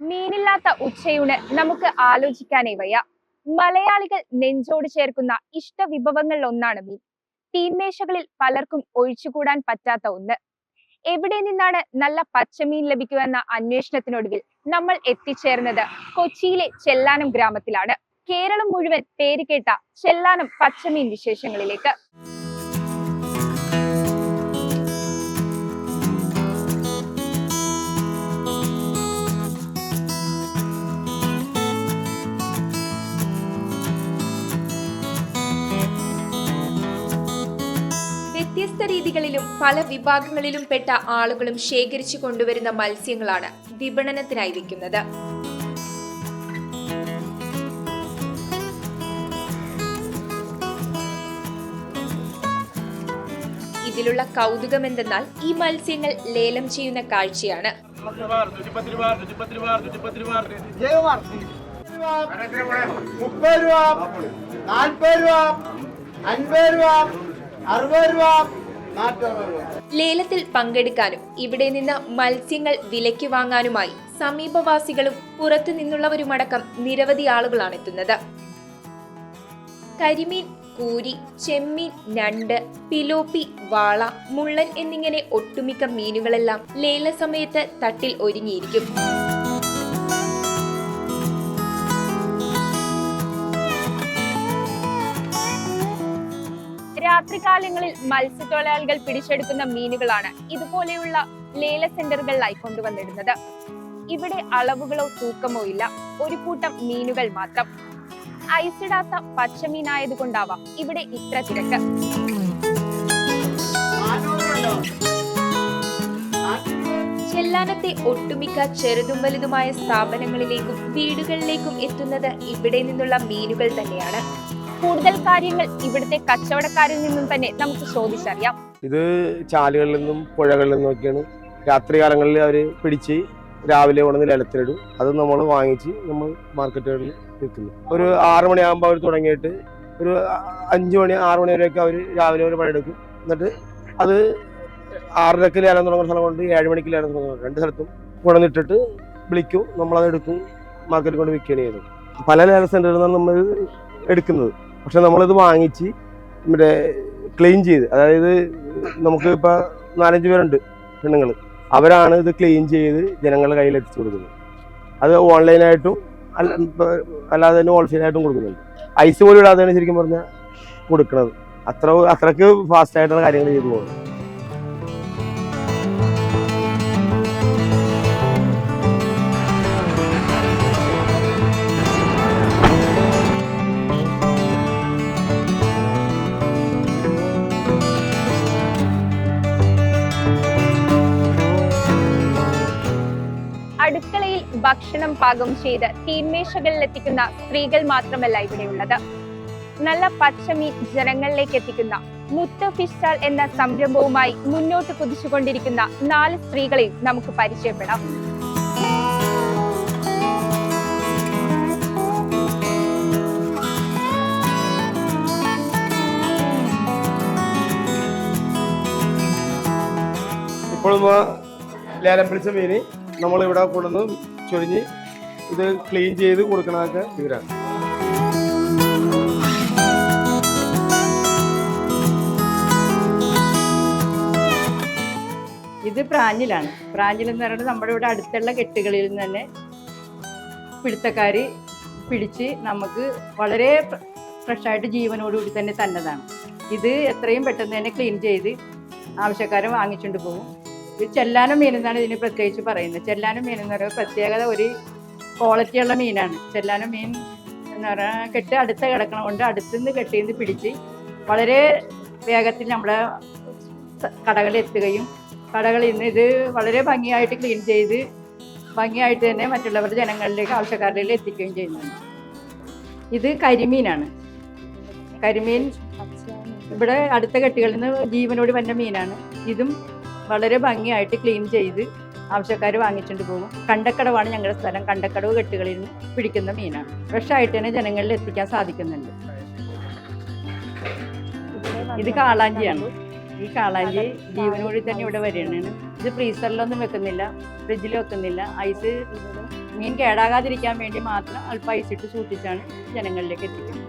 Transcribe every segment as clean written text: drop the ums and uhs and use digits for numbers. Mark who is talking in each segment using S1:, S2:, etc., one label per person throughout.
S1: മീനില്ലാത്ത ഉച്ചയൂണ് നമുക്ക് ആലോചിക്കാനേ വയ്യ. മലയാളികൾ നെഞ്ചോട് ചേർക്കുന്ന ഇഷ്ട വിഭവങ്ങളിൽ ഒന്നാണ് മീൻ. തീന്മേശകളിൽ പലർക്കും ഒഴിച്ചുകൂടാൻ പറ്റാത്ത ഒന്ന്. എവിടെ നിന്നാണ് നല്ല പച്ചമീൻ ലഭിക്കുക എന്ന അന്വേഷണത്തിനൊടുവിൽ നമ്മൾ എത്തിച്ചേർന്നത് കൊച്ചിയിലെ ചെല്ലാനം ഗ്രാമത്തിലാണ്. കേരളം മുഴുവൻ പേരുകേട്ട ചെല്ലാനം പച്ചമീൻ വിശേഷങ്ങളിലേക്ക്. വ്യത്യസ്ത രീതികളിലും പല വിഭാഗങ്ങളിലും പെട്ട ആളുകളും ശേഖരിച്ചു കൊണ്ടുവരുന്ന മത്സ്യങ്ങളാണ് വിപണനത്തിനായി വിൽക്കുന്നത്. ഇതിലുള്ള കൗതുകം എന്തെന്നാൽ ഈ മത്സ്യങ്ങൾ ലേലം ചെയ്യുന്ന കാഴ്ചയാണ്. ലേലത്തിൽ പങ്കെടുക്കാനും ഇവിടെ നിന്ന് മത്സ്യങ്ങൾ വിലയ്ക്ക് വാങ്ങാനുമായി സമീപവാസികളും പുറത്തു നിന്നുള്ളവരുമടക്കം നിരവധി ആളുകളാണ് എത്തുന്നത്. കരിമീൻ, കൂരി, ചെമ്മീൻ, ഞണ്ട്, പിലോപ്പി, വാള, മുള്ളൻ എന്നിങ്ങനെ ഒട്ടുമിക്ക മീനുകളെല്ലാം ലേല സമയത്ത് തട്ടിൽ ഒരുങ്ങിയിരിക്കും. രാത്രികാലങ്ങളിൽ മത്സ്യത്തൊഴിലാളികൾ പിടിച്ചെടുക്കുന്ന മീനുകളാണ് ഇതുപോലെയുള്ള ലേല സെന്ററുകളിലായി കൊണ്ടുവന്നിടുന്നത്. ഇവിടെ അളവുകളോ തൂക്കമോ ഇല്ല, ഒരു കൂട്ടം മീനുകൾ മാത്രം. ഐസിടാത്ത പച്ചമീനായതുകൊണ്ടാവാം ഇവിടെ ഇത്ര തിരക്ക്. ചെല്ലാനത്തെ ഒട്ടുമിക്ക ചെറുതും വലുതുമായ സ്ഥാപനങ്ങളിലേക്കും വീടുകളിലേക്കും എത്തുന്നത് ഇവിടെ നിന്നുള്ള മീനുകൾ തന്നെയാണ്. കൂടുതൽ കാര്യങ്ങൾ ഇവിടുത്തെ കച്ചവടക്കാരിൽ നിന്നും തന്നെ നമുക്ക് ചോദിച്ചറിയാം.
S2: ഇത് ചാലുകളിൽ നിന്നും പുഴകളിൽ നിന്നൊക്കെയാണ് രാത്രികാലങ്ങളിൽ അവർ പിടിച്ച് രാവിലെ കൊണ്ടുവന്ന് ലേലത്തിലിടും. അത് നമ്മൾ വാങ്ങിച്ച് നമ്മൾ മാർക്കറ്റുകളിൽ വിൽക്കുന്നു. ഒരു 6 മണിയാകുമ്പോൾ അവർ തുടങ്ങിയിട്ട് ഒരു 5 മണി 6 മണി വരെയൊക്കെ അവർ രാവിലെ ഒരു പണിയെടുക്കും. എന്നിട്ട് അത് 6:30 ലേലം തുടങ്ങുന്ന സ്ഥലം കൊണ്ട് 7 മണിക്ക് ലേലം തുടങ്ങുന്നത്. 2 സ്ഥലത്തും കൊണ്ടുവന്നിട്ടിട്ട് വിളിക്കും, നമ്മളത് എടുക്കും, മാർക്കറ്റിൽ കൊണ്ട് വിൽക്കുകയാണ് ചെയ്യുന്നത്. പല ലേല സെന്ററിൽ നിന്നാണ് നമ്മൾ എടുക്കുന്നത്. പക്ഷെ നമ്മളിത് വാങ്ങിച്ച് മറ്റേ ക്ലീൻ ചെയ്ത്, അതായത് നമുക്ക് ഇപ്പോൾ 4-5 പേരുണ്ട് പെണ്ണുങ്ങൾ, അവരാണ് ഇത് ക്ലീൻ ചെയ്ത് ജനങ്ങളുടെ കയ്യിൽ എത്തിച്ചു കൊടുക്കുന്നത്. അത് ഓൺലൈനായിട്ടും അല്ലാതെ തന്നെ ഹോൾസെയിലായിട്ടും കൊടുക്കുന്നുണ്ട്. ഐസ് പോലും ഇടാതെയാണ് ശരിക്കും പറഞ്ഞാൽ കൊടുക്കുന്നത്. അത്രക്ക് ഫാസ്റ്റായിട്ടുള്ള കാര്യങ്ങൾ ചെയ്തു പോകുന്നത്.
S1: അടുക്കളയിൽ ഭക്ഷണം പാകം ചെയ്ത് തീന്മേശകളിൽ എത്തിക്കുന്ന സ്ത്രീകൾ മാത്രമല്ല ഇവിടെയുള്ളത്. നല്ല പച്ചമീൻ ജനങ്ങളിലേക്ക് എത്തിക്കുന്ന മുത്ത ഫിഷ് സ്റ്റാൾ എന്ന സംരംഭവുമായി മുന്നോട്ട് കുതിച്ചുകൊണ്ടിരിക്കുന്ന 4 സ്ത്രീകളെയും നമുക്ക് പരിചയപ്പെടാം.
S2: ഇപ്പോഴും ലേലം പിടിച്ച മീന് നമ്മളിവിടെ കൊണ്ടുവന്ന് ചൊരിഞ്ഞ് ഇത് ക്ലീൻ ചെയ്ത് കൊടുക്കണതൊക്കെ ഇവരാണ്.
S3: ഇത് പ്രാഞ്ഞിലാണ്. പ്രാഞ്ഞിൽ എന്ന് പറയുന്നത് നമ്മുടെ ഇവിടെ അടുത്തുള്ള കെട്ടുകളിൽ നിന്ന് തന്നെ പിടുത്തക്കാർ പിടിച്ച് നമുക്ക് വളരെ ഫ്രഷായിട്ട് ജീവനോടുകൂടി തന്നെ തന്നതാണ്. ഇത് എത്രയും പെട്ടെന്ന് തന്നെ ക്ലീൻ ചെയ്ത് ആവശ്യക്കാരെ വാങ്ങിച്ചുകൊണ്ട് പോകും. ഇത് ചെല്ലാനം മീൻ എന്നാണ് ഇതിന് പ്രത്യേകിച്ച് പറയുന്നത്. ചെല്ലാനം മീൻ എന്ന് പറയുന്നത് പ്രത്യേകത ഒരു ക്വാളിറ്റിയുള്ള മീനാണ്. ചെല്ലാനം മീൻ എന്ന് പറഞ്ഞാൽ കെട്ട് അടുത്ത് കിടക്കണം കൊണ്ട് അടുത്തുനിന്ന് കെട്ടിന്ന് പിടിച്ച് വളരെ വേഗത്തിൽ നമ്മുടെ കടകളിൽ എത്തുകയും കടകളിൽ നിന്ന് ഇത് വളരെ ഭംഗിയായിട്ട് ക്ലീൻ ചെയ്ത് ഭംഗിയായിട്ട് തന്നെ മറ്റുള്ളവരുടെ ജനങ്ങളിലേക്ക് ആവശ്യക്കാരിലേക്ക് എത്തിക്കുകയും ചെയ്യുന്നുണ്ട്. ഇത് കരിമീനാണ്. കരിമീൻ ഇവിടെ അടുത്ത കെട്ടുകളിൽ നിന്ന് ജീവനോട് വന്ന മീനാണ്. ഇതും വളരെ ഭംഗിയായിട്ട് ക്ലീൻ ചെയ്ത് ആവശ്യക്കാർ വാങ്ങിച്ചുകൊണ്ട് പോകും. കണ്ടക്കടവാണ് ഞങ്ങളുടെ സ്ഥലം. കണ്ടക്കടവ് കെട്ടുകളിൽ നിന്ന് പിടിക്കുന്ന മീനാണ്. ഫ്രഷായിട്ട് തന്നെ ജനങ്ങളിൽ എത്തിക്കാൻ സാധിക്കുന്നുണ്ട്. ഇത് കാളാഞ്ചിയാണ്. ഈ കാളാഞ്ചി ജീവനോടി തന്നെ ഇവിടെ വരികയാണ്. ഇത് ഫ്രീസറിലൊന്നും വെക്കുന്നില്ല, ഫ്രിഡ്ജിൽ വെക്കുന്നില്ല. ഐസ് മീൻ കേടാകാതിരിക്കാൻ വേണ്ടി മാത്രം അല്പം ഐസിട്ട് സൂക്ഷിച്ചാണ് ജനങ്ങളിലേക്ക് എത്തിക്കുന്നത്.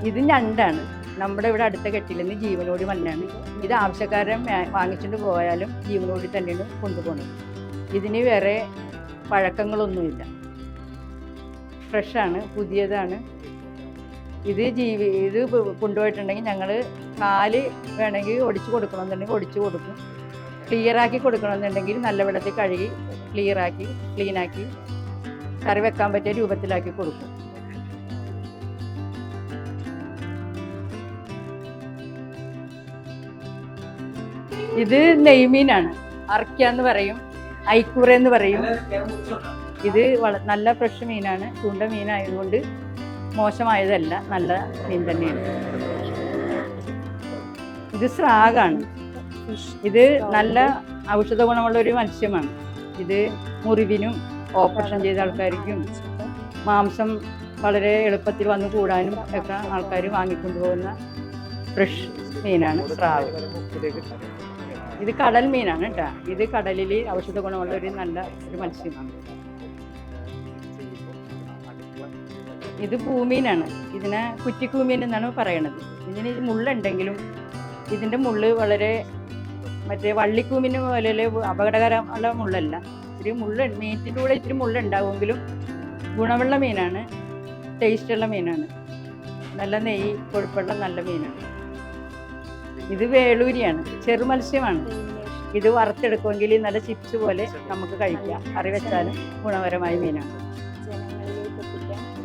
S3: ഇത് ഞണ്ടാണ്. നമ്മുടെ ഇവിടെ അടുത്ത കെട്ടിൽ നിന്ന് ജീവനോടി മണ്ണാണ്. ഇത് ആവശ്യക്കാരൻ വാങ്ങിച്ചുകൊണ്ട് പോയാലും ജീവനോടി തന്നെയാണ് കൊണ്ടുപോകുന്നത്. ഇതിന് വേറെ പഴക്കങ്ങളൊന്നുമില്ല, ഫ്രഷാണ്, പുതിയതാണ്. ഇത് ഇത് കൊണ്ടുപോയിട്ടുണ്ടെങ്കിൽ ഞങ്ങൾ കാല് വേണമെങ്കിൽ ഒടിച്ചു കൊടുക്കണമെന്നുണ്ടെങ്കിൽ ഒടിച്ചു കൊടുക്കും. ക്ലിയറാക്കി കൊടുക്കണമെന്നുണ്ടെങ്കിൽ നല്ല വെള്ളത്തിൽ കഴുകി ക്ലീനാക്കി കറി വെക്കാൻ പറ്റിയ രൂപത്തിലാക്കി കൊടുക്കും. ഇത് നെയ്മീനാണ്. അറക്കാന്ന് പറയും, ഐക്കൂറ എന്ന് പറയും. ഇത് നല്ല ഫ്രഷ് മീനാണ്. ചൂണ്ട മീനായതുകൊണ്ട് മോശമായതല്ല, നല്ല മീൻ തന്നെയാണ്. ഇത് സ്രാഗാണ്. ഇത് നല്ല ഔഷധ ഗുണമുള്ള ഒരു മത്സ്യമാണ്. ഇത് മുറിവിനും ഓപ്പറേഷൻ ചെയ്ത ആൾക്കാർക്കും മാംസം വളരെ എളുപ്പത്തിൽ വന്ന് കൂടാനും ഒക്കെ ആൾക്കാർ വാങ്ങിക്കൊണ്ടുപോകുന്ന ഫ്രഷ് മീനാണ് സ്രാവ്. ഇത് കടൽ മീനാണ് കേട്ടോ. ഇത് കടലിൽ ഔഷധ ഗുണമുള്ള ഒരു നല്ല ഒരു മത്സ്യമാണ്. ഇത് പൂമീനാണ്. ഇതിനെ കുറ്റിക്കൂമീൻ എന്നാണ് പറയണത്. ഇതിന് മുള്ളുണ്ടെങ്കിലും ഇതിൻ്റെ മുള്ള് വളരെ മറ്റേ വള്ളിക്കൂമിന് പോലെ അപകടകരമുള്ള മുള്ളല്ല. ഇത്തിരി മീറ്റിൻ്റെ കൂടെ ഇത്തിരി മുള്ളുണ്ടാവുമെങ്കിലും ഗുണമുള്ള മീനാണ്, ടേസ്റ്റുള്ള മീനാണ്, നല്ല നെയ്യ് കൊഴുപ്പുള്ള നല്ല മീനാണ്. ഇത് വേളൂരിയാണ്, ചെറു മത്സ്യമാണ്. ഇത് വറുത്തെടുക്കുമെങ്കിൽ നല്ല ചിപ്സ് പോലെ നമുക്ക് കഴിക്കാം, കറി വെച്ചാലും ഗുണപരമായ മീനാണ്.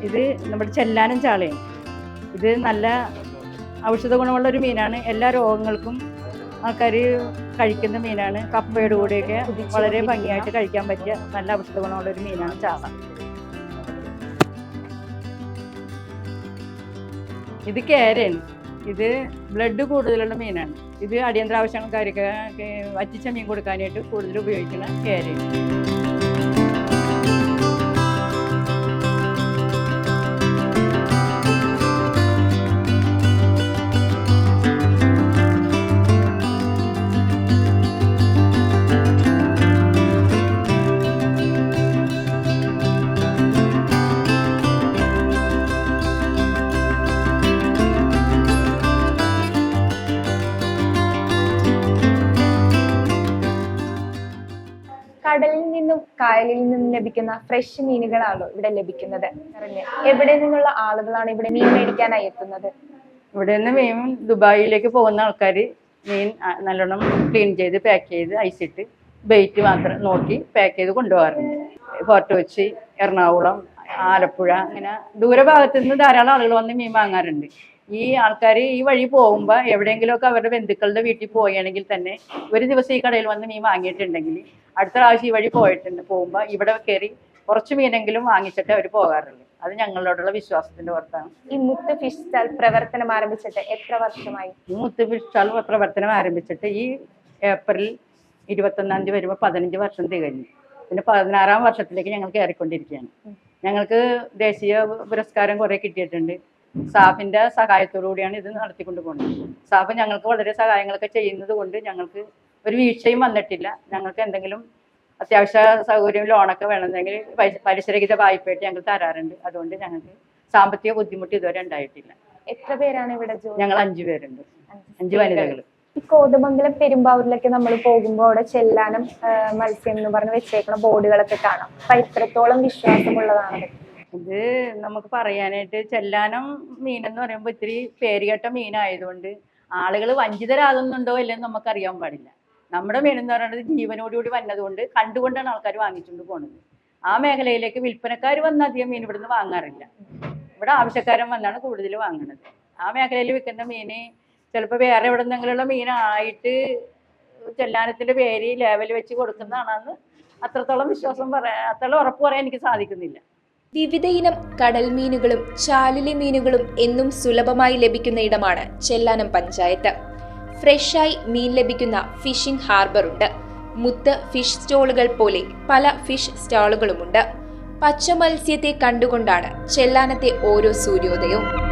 S3: ഇത് നമ്മുടെ ചെല്ലാനം ചാളയാണ്. ഇത് നല്ല ഔഷധ ഗുണമുള്ള ഒരു മീനാണ്. എല്ലാ രോഗങ്ങൾക്കും ആൾക്കാർ കഴിക്കുന്ന മീനാണ്. കപ്പയുടെ കൂടെയൊക്കെ വളരെ ഭംഗിയായിട്ട് കഴിക്കാൻ പറ്റിയ നല്ല ഔഷധ ഗുണമുള്ള ഒരു മീനാണ് ചാള. ഇത് കേരയാണ്. ഇത് ബ്ലഡ് കൂടുതലുള്ള മീനാണ്. ഇത് അടിയന്തര ആവശ്യങ്ങൾക്കാർക്ക് വറ്റിച്ച മീൻ കൊടുക്കാനായിട്ട് കൂടുതൽ ഉപയോഗിക്കുന്ന കേരയാണ്.
S1: കടലിൽ നിന്നും കായലിൽ നിന്നും ലഭിക്കുന്ന ഫ്രഷ് മീനുകളാണോ ഇവിടെ ലഭിക്കുന്നത്? എവിടെ നിന്നുള്ള ആളുകളാണ് ഇവിടെ മീൻ മേടിക്കാനായി എത്തുന്നത്?
S3: ഇവിടെ നിന്ന് മീൻ ദുബായിലേക്ക് പോകുന്ന ആൾക്കാർ മീൻ നല്ലോണം ക്ലീൻ ചെയ്ത് പാക്ക് ചെയ്ത് ഐസിട്ട് ബെയ്റ്റ് മാത്രം നോക്കി പാക്ക് ചെയ്ത് കൊണ്ടുപോകാറുണ്ട്. ഫോർട്ട് കൊച്ചി, എറണാകുളം, ആലപ്പുഴ, അങ്ങനെ ദൂരഭാഗത്തു നിന്ന് ധാരാളം ആളുകൾ വന്ന് മീൻ വാങ്ങാറുണ്ട്. ഈ ആൾക്കാർ ഈ വഴി പോകുമ്പോൾ എവിടെയെങ്കിലുമൊക്കെ അവരുടെ ബന്ധുക്കളുടെ വീട്ടിൽ പോവുകയാണെങ്കിൽ തന്നെ ഒരു ദിവസം ഈ കടയിൽ വന്ന് മീൻ വാങ്ങിയിട്ടുണ്ടെങ്കിൽ അടുത്ത പ്രാവശ്യം ഈ വഴി പോകുമ്പോൾ ഇവിടെ കയറി കുറച്ച് മീനെങ്കിലും വാങ്ങിച്ചിട്ട് അവർ പോകാറുള്ളൂ. അത് ഞങ്ങളോടുള്ള വിശ്വാസത്തിന്റെ പുറത്താണ്.
S1: ഈ മുത്ത് ഫിഷ് സ്റ്റാൾ പ്രവർത്തനം ആരംഭിച്ചിട്ട് എത്ര വർഷമായി?
S3: ഈ മുത്ത് ഫിഷ് സ്റ്റാൾ പ്രവർത്തനം ആരംഭിച്ചിട്ട് ഈ ഏപ്രിൽ 21-ാം തീയതി വരുമ്പോൾ 15 വർഷം തികഞ്ഞു. പിന്നെ 16-ാം വർഷത്തിലേക്ക് ഞങ്ങൾ കയറിക്കൊണ്ടിരിക്കുകയാണ്. ഞങ്ങൾക്ക് ദേശീയ പുരസ്കാരം കുറെ കിട്ടിയിട്ടുണ്ട്. സാഫിന്റെ സഹായത്തോടു കൂടിയാണ് ഇത് നടത്തിക്കൊണ്ട് പോകുന്നത്. സാഫ് ഞങ്ങൾക്ക് വളരെ സഹായങ്ങളൊക്കെ ചെയ്യുന്നത് കൊണ്ട് ഞങ്ങൾക്ക് ഒരു വീഴ്ചയും വന്നിട്ടില്ല. ഞങ്ങൾക്ക് എന്തെങ്കിലും അത്യാവശ്യ സൗകര്യം ലോണൊക്കെ വേണമെന്നെങ്കിൽ പലിശരഹിത വായ്പയായിട്ട് ഞങ്ങൾ തരാറുണ്ട്. അതുകൊണ്ട് ഞങ്ങൾക്ക് സാമ്പത്തിക ബുദ്ധിമുട്ട് ഇതുവരെ ഉണ്ടായിട്ടില്ല.
S1: എത്ര പേരാണ് ഇവിടെ?
S3: ഞങ്ങൾ 5 പേരുണ്ട്, 5 വനിതകൾ.
S1: ഈ കോതമംഗലം പെരുമ്പാവൂരിലൊക്കെ നമ്മൾ പോകുമ്പോൾ അവിടെ ചെല്ലാനം മത്സ്യം എന്ന് പറഞ്ഞ് വെച്ചേക്കുന്ന ബോർഡുകളൊക്കെ കാണാം. അപ്പൊ എത്രത്തോളം വിശ്വാസമുള്ളതാണ്
S3: ഇത്? നമുക്ക് പറയാനായിട്ട് ചെല്ലാനം മീനെന്ന് പറയുമ്പോൾ ഇത്തിരി പേരുകെട്ട മീനായതുകൊണ്ട് ആളുകൾ വഞ്ചിതരാകുന്നുണ്ടോ ഇല്ലെന്ന് നമുക്കറിയാൻ പാടില്ല. നമ്മുടെ മീനെന്ന് പറയുന്നത് ജീവനോടുകൂടി വന്നതുകൊണ്ട് കണ്ടുകൊണ്ടാണ് ആൾക്കാർ വാങ്ങിച്ചുകൊണ്ട് പോകുന്നത്. ആ മേഖലയിലേക്ക് വിൽപ്പനക്കാർ വന്ന് അധികം മീൻ ഇവിടുന്ന് വാങ്ങാറില്ല. ഇവിടെ ആവശ്യക്കാരൻ വന്നാണ് കൂടുതൽ വാങ്ങുന്നത്. ആ മേഖലയിൽ വിൽക്കുന്ന മീന് ചിലപ്പോൾ വേറെ എവിടെ നിന്നെങ്കിലുള്ള മീനായിട്ട് ചെല്ലാനത്തിൻ്റെ പേര് ലേവൽ വെച്ച് കൊടുക്കുന്നതാണെന്ന് അത്രത്തോളം അത്രത്തോളം ഉറപ്പ് പറയാൻ എനിക്ക് സാധിക്കുന്നില്ല.
S4: വിവിധ ഇനം കടൽ മീനുകളും ചാലിലെ മീനുകളും എന്നും സുലഭമായി ലഭിക്കുന്ന ഇടമാണ് ചെല്ലാനം പഞ്ചായത്ത്. ഫ്രഷായി മീൻ ലഭിക്കുന്ന ഫിഷിംഗ് ഹാർബർ ഉണ്ട്. മുത്ത് ഫിഷ് സ്റ്റോളുകൾ പോലെ പല ഫിഷ് സ്റ്റാളുകളുമുണ്ട്. പച്ച മത്സ്യത്തെ കണ്ടുകൊണ്ടാണ് ചെല്ലാനത്തെ ഓരോ സൂര്യോദയവും.